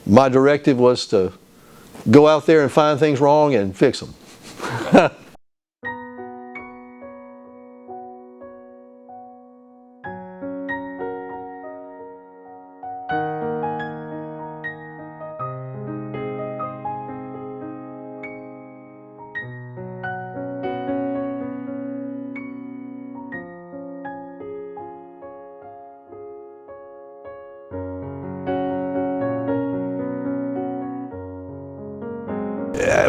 my directive was to go out there and find things wrong and fix them.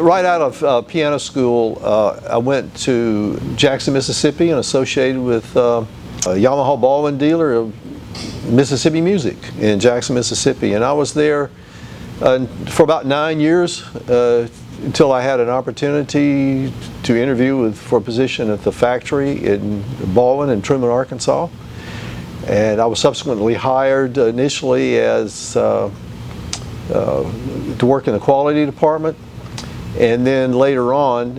Right out of piano school, I went to Jackson, Mississippi, and associated with a Yamaha Baldwin dealer of Mississippi Music in Jackson, Mississippi. And I was there for about 9 years until I had an opportunity to interview for a position at the factory in Baldwin in Truman, Arkansas. And I was subsequently hired initially as to work in the quality department. And then later on,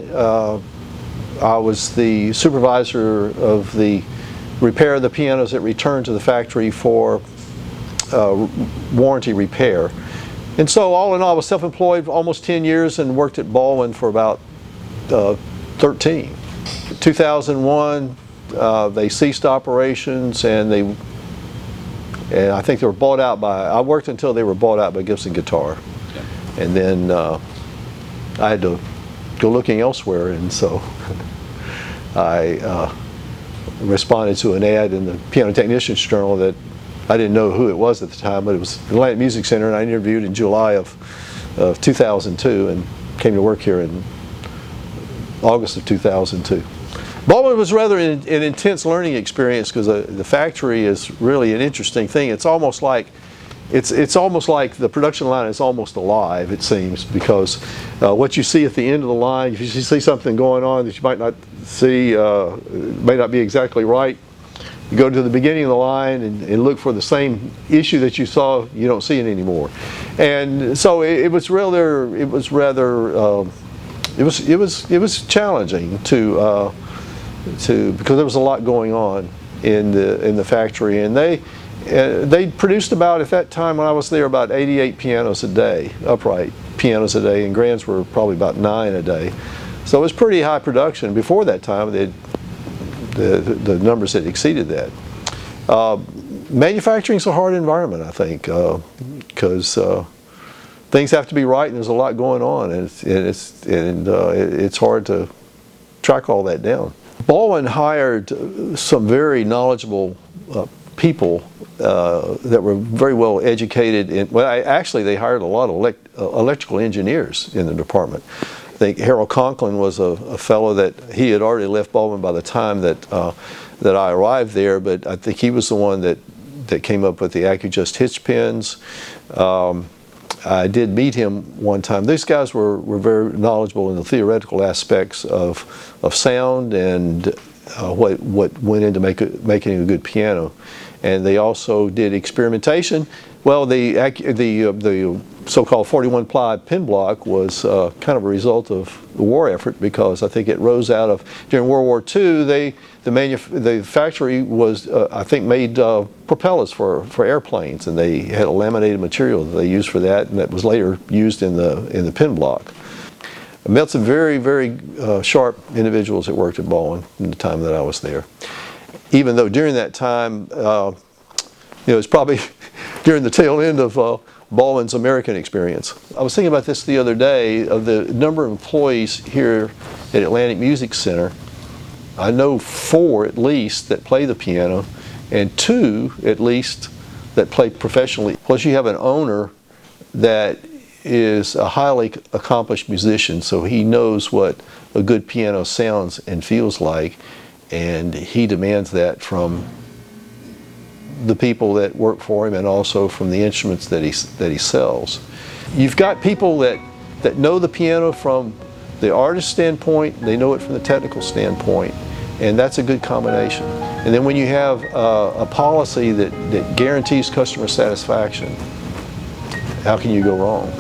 I was the supervisor of the repair of the pianos that returned to the factory for warranty repair. And so all in all, I was self-employed for almost 10 years and worked at Baldwin for about 13. 2001, they ceased operations, and I think they were bought out by, I worked until they were bought out by Gibson Guitar. And then I had to go looking elsewhere, and so I responded to an ad in the Piano Technicians Journal that I didn't know who it was at the time, but it was the Atlantic Music Center, and I interviewed in July of 2002 and came to work here in August of 2002. Baldwin was rather an intense learning experience because the factory is really an interesting thing. It's almost like the production line is almost alive, it seems, because what you see at the end of the line, if you see something going on that you might not see, may not be exactly right, you go to the beginning of the line and look for the same issue that you saw, you don't see it anymore. And so it was challenging because there was a lot going on in the factory, and they produced about, at that time when I was there, about 88 pianos a day, upright pianos a day, and grands were probably about 9 a day. So it was pretty high production. Before that time, the numbers had exceeded that. Manufacturing's a hard environment, I think, because things have to be right, and there's a lot going on, and it's hard to track all that down. Baldwin hired some very knowledgeable people that were very well educated. Actually, they hired a lot of electrical engineers in the department. I think Harold Conklin was a fellow that he had already left Baldwin by the time that I arrived there, but I think he was the one that came up with the AccuJust hitch pins. I did meet him one time. These guys were very knowledgeable in the theoretical aspects of sound and what went into making a good piano. And they also did experimentation. Well, the so-called 41-ply pin block was kind of a result of the war effort, because I think it rose out of, during World War II, the factory was, I think, made propellers for airplanes, and they had a laminated material that they used for that, and that was later used in the pin block. I met some very, very sharp individuals that worked at Baldwin in the time that I was there. Even though during that time, it was probably during the tail end of Baldwin's American experience. I was thinking about this the other day, of the number of employees here at Atlantic Music Center. I know 4 at least that play the piano, and 2 at least that play professionally. Plus you have an owner that is a highly accomplished musician, so he knows what a good piano sounds and feels like, and he demands that from the people that work for him and also from the instruments that he sells. You've got people that know the piano from the artist standpoint, they know it from the technical standpoint, and that's a good combination. And then when you have a policy that guarantees customer satisfaction, how can you go wrong?